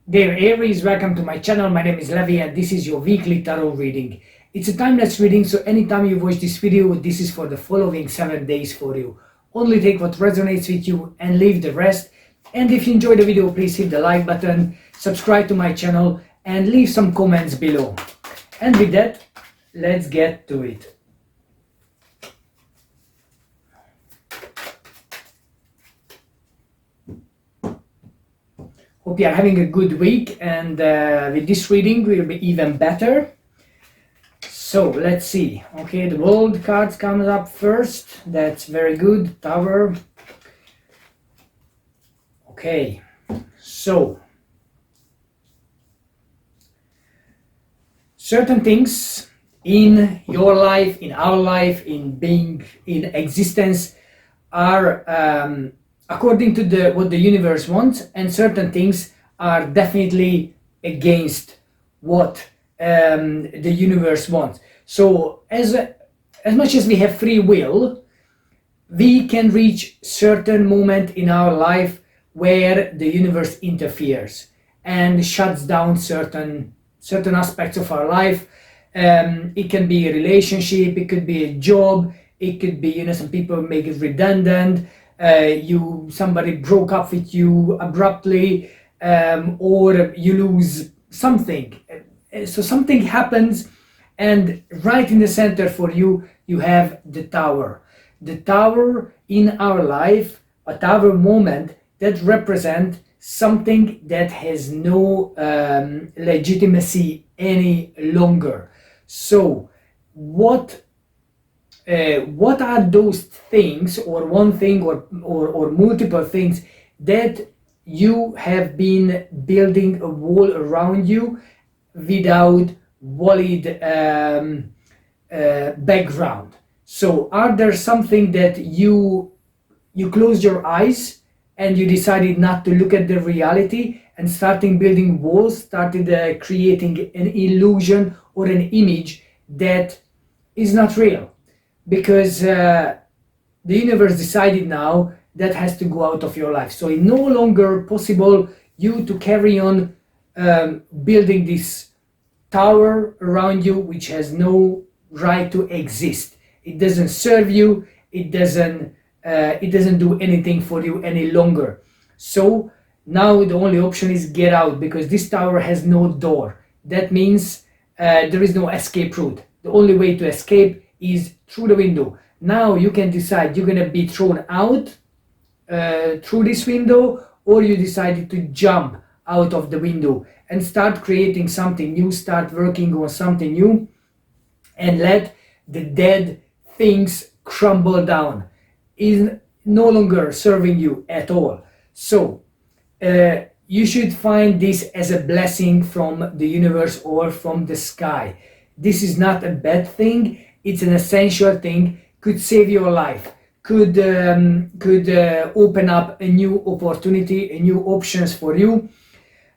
Dear Aries, welcome to my channel. My name is Levi and this is your weekly tarot reading. It's a timeless reading, so anytime you watch this video, this is for the following 7 days for you. Only take what resonates with you and leave the rest. And if you enjoyed the video, please hit the like button, subscribe to my channel and leave some comments below. And with that, let's get to it. Hope you are having a good week, and with this reading will be even better. So let's see. Okay, the world cards comes up first. That's very good. Tower. Okay, so certain things in your life, in our life, in being, in existence are according to what the universe wants, and certain things are definitely against what the universe wants. So as much as we have free will, we can reach certain moment in our life where the universe interferes and shuts down certain aspects of our life. It can be a relationship, it could be a job, it could be, some people make it redundant. Somebody broke up with you abruptly, or you lose something. So something happens, and right in the center for you, you have the tower. The tower in our life, a tower moment that represents something that has no legitimacy any longer. So what are those things, or one thing, or multiple things that you have been building a wall around you without valid background? So are there something that you closed your eyes and you decided not to look at the reality and starting building walls, started creating an illusion or an image that is not real? Because the universe decided now that has to go out of your life. So it's no longer possible you to carry on building this tower around you, which has no right to exist. It doesn't serve you. It doesn't do anything for you any longer. So now the only option is get out, because this tower has no door. That means there is no escape route. The only way to escape is through the window. Now you can decide you're gonna be thrown out through this window, or you decided to jump out of the window and start creating something new, start working on something new, and let the dead things crumble down. Is no longer serving you at all. So you should find this as a blessing from the universe or from the sky. This is not a bad thing. It's an essential thing. Could save your life, could open up a new opportunity, a new options for you,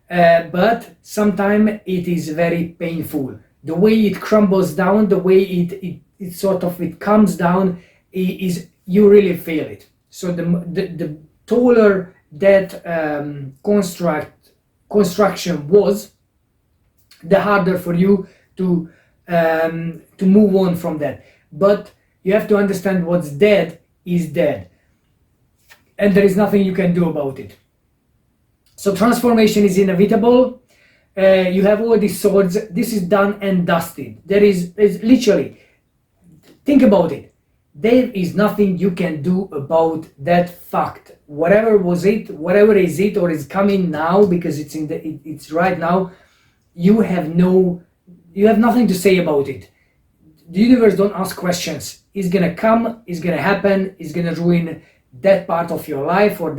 but sometimes it is very painful. The way it crumbles down, the way it comes down, is you really feel it. So the taller that construction was, the harder for you to move on from that. But you have to understand what's dead is dead, and there is nothing you can do about it. So transformation is inevitable. You have all these swords. This is done and dusted. There's literally, think about it, there is nothing you can do about that fact. Whatever was it, whatever is it, or is coming now, because it's right now, you have nothing to say about it. The universe don't ask questions. It's gonna come, it's gonna happen, it's gonna ruin that part of your life, or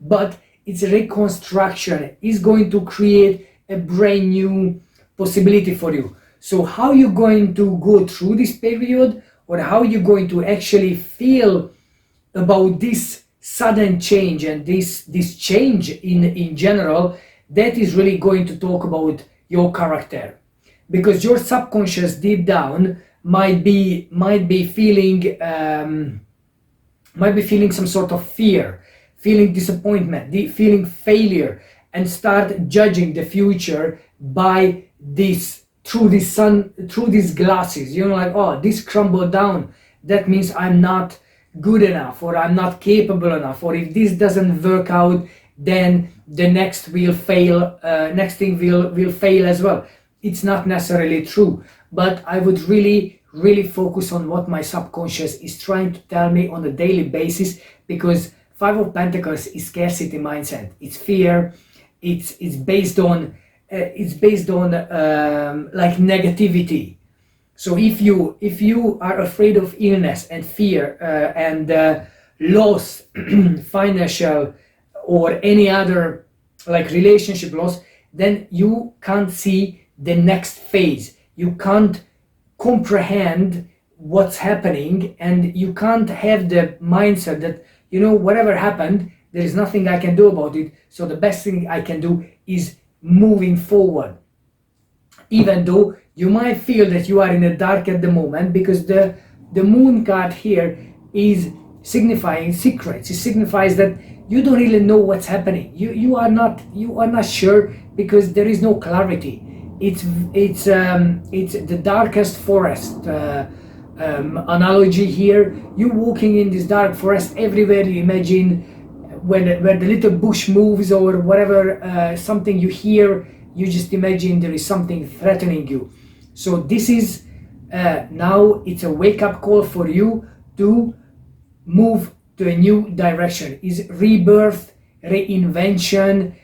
but it's a reconstruction. It's going to create a brand new possibility for you. So how you going to go through this period, or how you going to actually feel about this sudden change and this change in general, that is really going to talk about your character. Because your subconscious deep down might be feeling some sort of fear, feeling disappointment, feeling failure, and start judging the future by this, through this sun, through these glasses, like, oh, this crumbled down, that means I'm not good enough, or I'm not capable enough, or if this doesn't work out, then the next will fail, next thing will fail as well. It's not necessarily true, but I would really focus on what my subconscious is trying to tell me on a daily basis, because Five of Pentacles is scarcity mindset. It's fear. It's based on like negativity. So if you are afraid of illness and fear and loss, financial or any other like relationship loss, then you can't see the next phase. You can't comprehend what's happening, and you can't have the mindset that, whatever happened, there is nothing I can do about it, so the best thing I can do is moving forward. Even though you might feel that you are in the dark at the moment, because the moon card here is signifying secrets. It signifies that you don't really know what's happening. You are not sure, because there is no clarity. It's the darkest forest analogy here. You walking in this dark forest, everywhere you imagine where the little bush moves or whatever, something you hear, you just imagine there is something threatening you. So this is now it's a wake-up call for you to move to a new direction. Is rebirth, reinvention,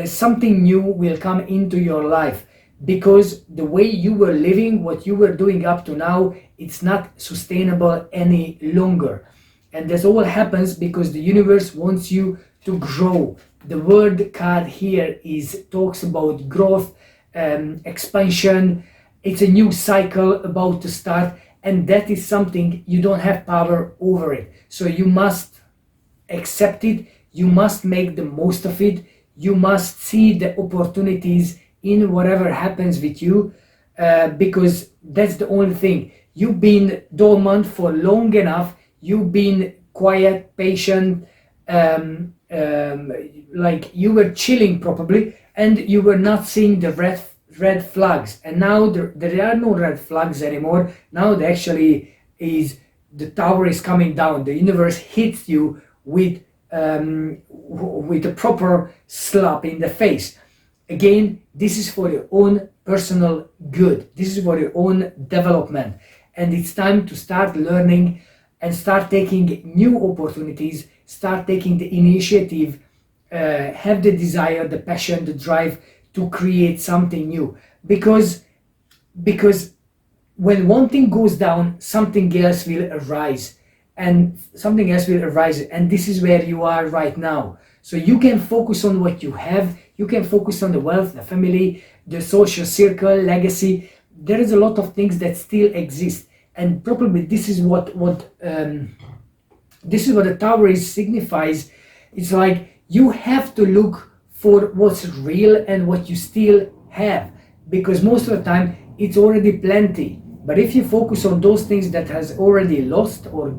something new will come into your life, because the way you were living, what you were doing up to now, it's not sustainable any longer. And this all happens because the universe wants you to grow. The word card here talks about growth, expansion. It's a new cycle about to start, and that is something you don't have power over it. So you must accept it. You must make the most of it. You must see the opportunities in whatever happens with you, because that's the only thing. You've been dormant for long enough. You've been quiet, patient, like you were chilling probably, and you were not seeing the red flags. And now there are no red flags anymore. Now there actually is, the tower is coming down. The universe hits you with a proper slap in the face. Again, this is for your own personal good. This is for your own development. And it's time to start learning and start taking new opportunities, start taking the initiative, have the desire, the passion, the drive to create something new. Because when one thing goes down, something else will arise. And something else will arise, and this is where you are right now. So you can focus on what you have. You can focus on the wealth, the family, the social circle, legacy. There is a lot of things that still exist, and probably this is what the tower signifies. It's like you have to look for what's real and what you still have, because most of the time it's already plenty. But if you focus on those things that has already lost or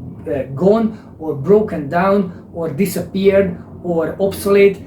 gone or broken down or disappeared or obsolete,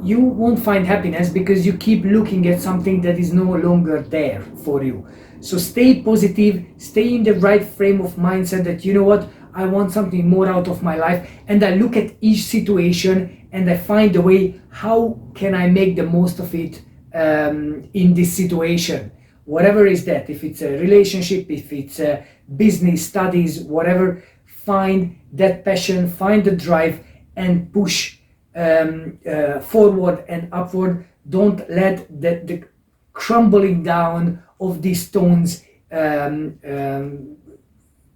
you won't find happiness, because you keep looking at something that is no longer there for you. So stay positive, stay in the right frame of mindset that, you know what, I want something more out of my life, and I look at each situation and I find a way, how can I make the most of it in this situation. Whatever is that, if it's a relationship, if it's a business, studies, whatever, find that passion, find the drive, and push forward and upward. Don't let the crumbling down of these stones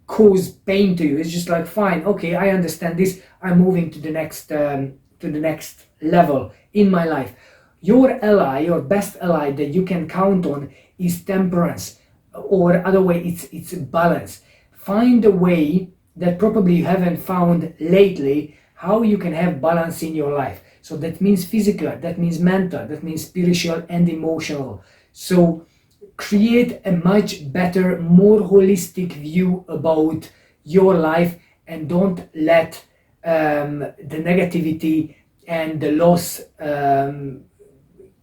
cause pain to you. It's just like, fine, okay, I understand this, I'm moving to the next level in my life. Your ally, your best ally that you can count on is temperance, or other way, it's balance. Find a way that probably you haven't found lately, how you can have balance in your life. So that means physical, that means mental, that means spiritual and emotional. So create a much better, more holistic view about your life, and don't let the negativity and the loss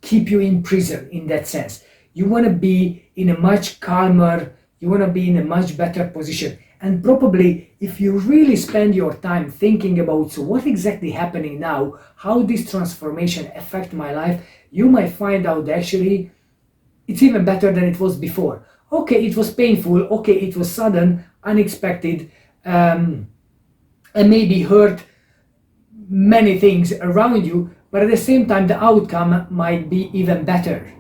keep you in prison in that sense. You want to be in a much calmer, you want to be in a much better position. And probably if you really spend your time thinking about, so what exactly happening now, how this transformation affect my life, you might find out that actually it's even better than it was before. Okay, it was painful, okay, it was sudden, unexpected, and maybe hurt many things around you, but at the same time the outcome might be even better.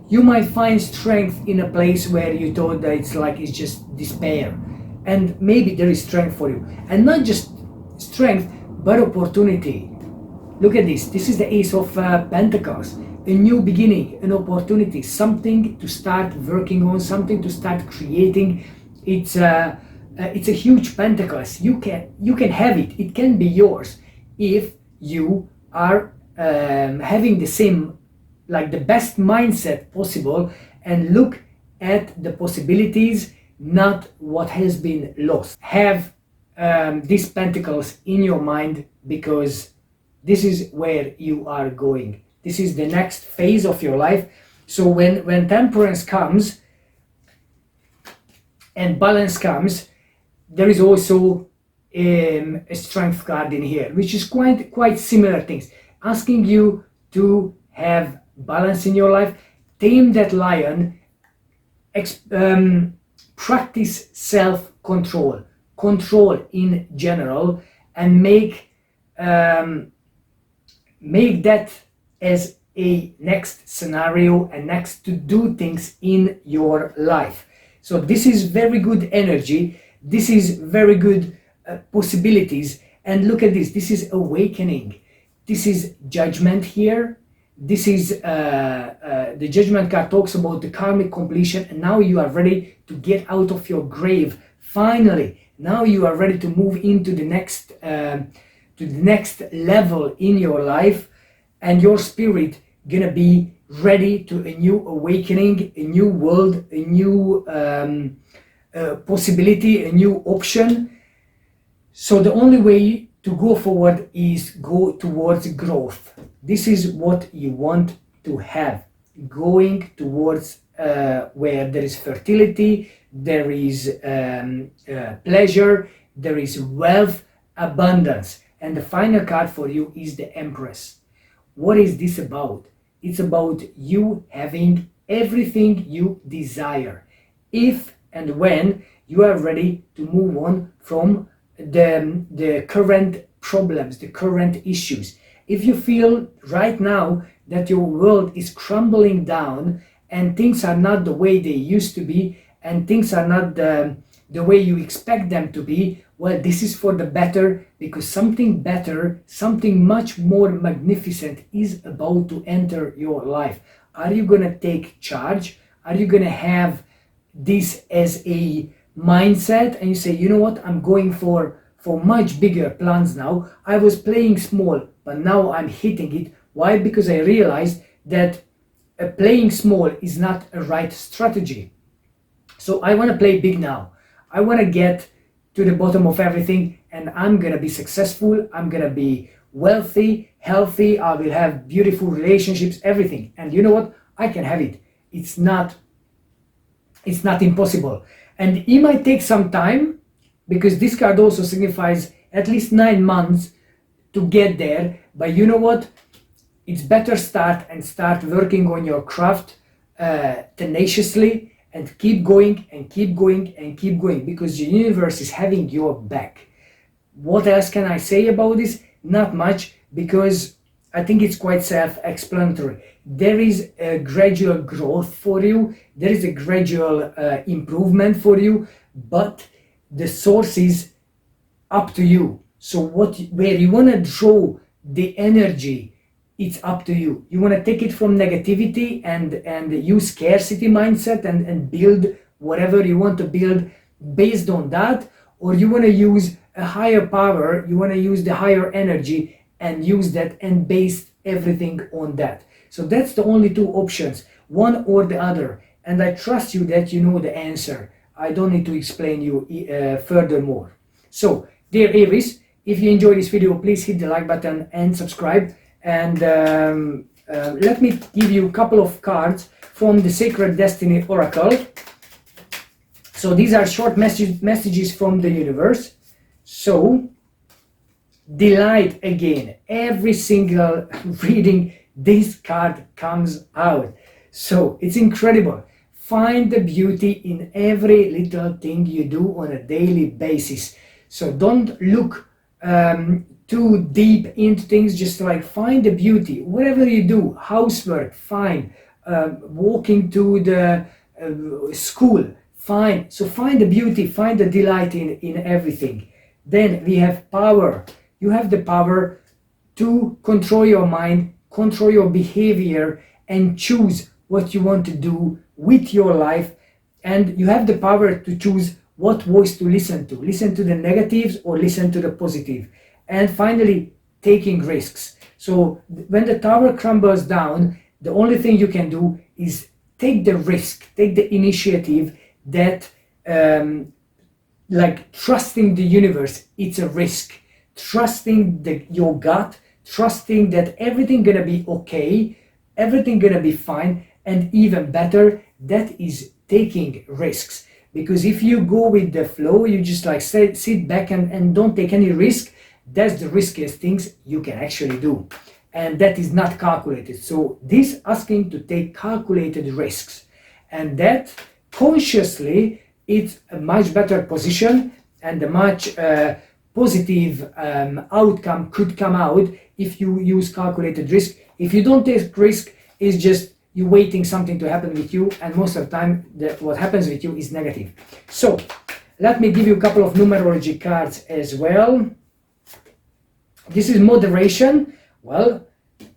You might find strength in a place where you thought that it's just despair, and maybe there is strength for you, and not just strength but opportunity. Look at this is the Ace of Pentacles, a new beginning, an opportunity, something to start working on, something to start creating. It's a huge Pentacles. You can have it, it can be yours if you are having the same, like the best mindset possible, and look at the possibilities, not what has been lost. Have these pentacles in your mind, because this is where you are going. This is the next phase of your life. So when temperance comes and balance comes, there is also a strength card in here, which is quite similar things, asking you to have balance in your life, tame that lion, practice self-control, control in general, and make that as a next scenario and next to do things in your life. So this is very good energy, this is very good possibilities. And look at this is awakening, this is judgment here. This is the judgment card talks about the karmic completion, and now you are ready to get out of your grave. Finally, now you are ready to move into the next level in your life, and your spirit gonna be ready to a new awakening, a new world, a new possibility, a new option. So the only way to go forward is go towards growth. This is what you want to have, going towards where there is fertility, there is pleasure, there is wealth, abundance. And the final card for you is the Empress. What is this about? It's about you having everything you desire, if and when you are ready to move on from the current problems, the current issues. If you feel right now that your world is crumbling down and things are not the way they used to be, and things are not the way you expect them to be, well, this is for the better, because something better, something much more magnificent is about to enter your life. Are you gonna take charge? Are you gonna have this as a mindset and you say, you know what, I'm going for much bigger plans now. I was playing small, but now I'm hitting it. Why? Because I realized that playing small is not a right strategy. So I want to play big now. I want to get to the bottom of everything, and I'm gonna be successful, I'm gonna be wealthy, healthy, I will have beautiful relationships, everything. And you know what, I can have it. It's not impossible, and it might take some time, because this card also signifies at least 9 months to get there. But you know what, it's better start working on your craft tenaciously, and keep going and keep going and keep going, because the universe is having your back. What else can I say about this? Not much, because I think it's quite self-explanatory. There is a gradual growth for you, there is a gradual improvement for you, but the source is up to you. So where you want to draw the energy, it's up to you. You want to take it from negativity and use scarcity mindset and build whatever you want to build based on that, or you want to use a higher power, you want to use the higher energy and use that and base everything on that. So that's the only two options, one or the other, and I trust you that you know the answer. I don't need to explain you furthermore. So dear Aries, if you enjoyed this video, please hit the like button and subscribe. And let me give you a couple of cards from the Sacred Destiny Oracle. So these are short messages from the universe. So delight again. Every single reading, this card comes out. So it's incredible. Find the beauty in every little thing you do on a daily basis. So don't look too deep into things, just like find the beauty. Whatever you do, housework, fine. Walking to the school, fine. So find the beauty, find the delight in everything. Then we have power. You have the power to control your mind, control your behavior, and choose what you want to do with your life. And you have the power to choose what voice to listen to. Listen to the negatives or listen to the positive. And finally, taking risks. So when the tower crumbles down, the only thing you can do is take the risk, take the initiative. That like trusting the universe, it's a risk. Trusting your gut, trusting that everything gonna be okay, everything gonna be fine, and even better, that is taking risks. Because if you go with the flow, you just like sit back and don't take any risk, that's the riskiest things you can actually do. And that is not calculated. So this asking to take calculated risks, and that consciously, it's a much better position, and a much positive outcome could come out if you use calculated risk. If you don't take risk, it's just you waiting something to happen with you, and most of the time what happens with you is negative. So let me give you a couple of numerology cards as well. This is moderation. Well,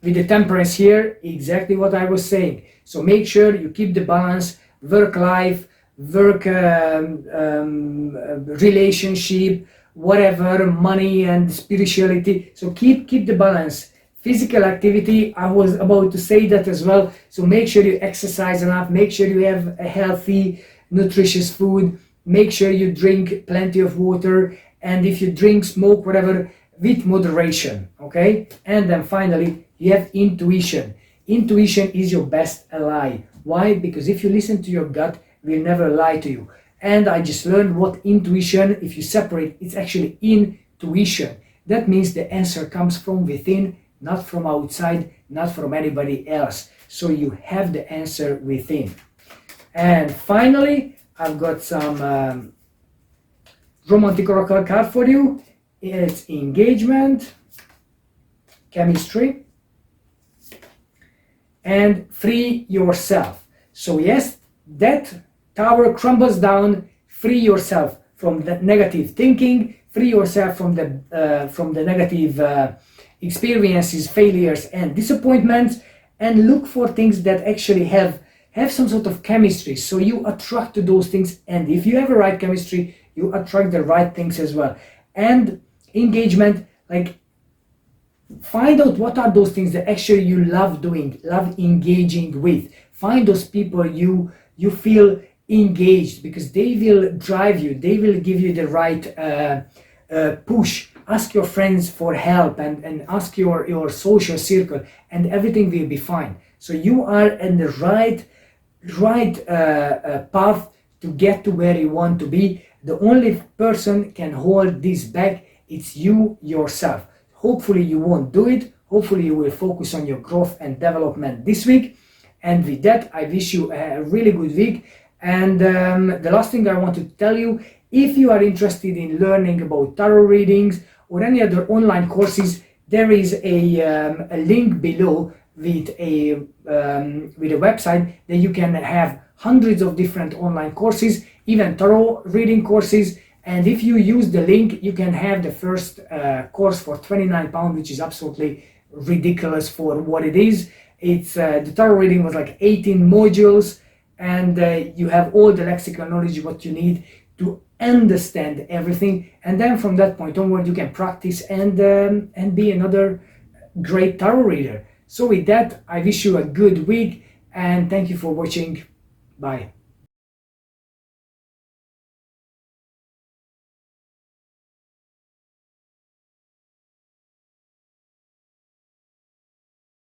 with the temperance here, exactly what I was saying. So make sure you keep the balance, work life, work relationship, whatever, money and spirituality. So keep the balance. Physical activity, I was about to say that as well. So make sure you exercise enough, make sure you have a healthy, nutritious food, make sure you drink plenty of water, and if you drink, smoke, whatever, with moderation, okay? And then finally, you have intuition. Intuition is your best ally. Why? Because if you listen to your gut, it will never lie to you. And I just learned what intuition, if you separate, it's actually intuition. That means the answer comes from within, not from outside, not from anybody else. So you have the answer within. And finally, I've got some romantic oracle card for you. It's engagement, chemistry, and free yourself. So yes, that tower crumbles down. Free yourself from the negative thinking. Free yourself from the negative experiences, failures, and disappointments, and look for things that actually have some sort of chemistry. So you attract to those things, and if you have a right chemistry, you attract the right things as well. And engagement, like find out what are those things that actually you love doing, love engaging with. Find those people you feel engaged, because they will drive you, they will give you the right push. Ask your friends for help, and ask your social circle, and everything will be fine. So you are in the right path to get to where you want to be. The only person can hold this back, it's you yourself. Hopefully you won't do it. Hopefully you will focus on your growth and development this week. And with that, I wish you a really good week. And the last thing I want to tell you, if you are interested in learning about tarot readings or any other online courses, there is a link below with a website that you can have hundreds of different online courses, even tarot reading courses. And if you use the link, you can have the first course for £29, which is absolutely ridiculous for what it is. It's the tarot reading was like 18 modules, and you have all the lexical knowledge what you need to understand everything. And then from that point onward, you can practice and be another great tarot reader. So with that, I wish you a good week, and thank you for watching. Bye.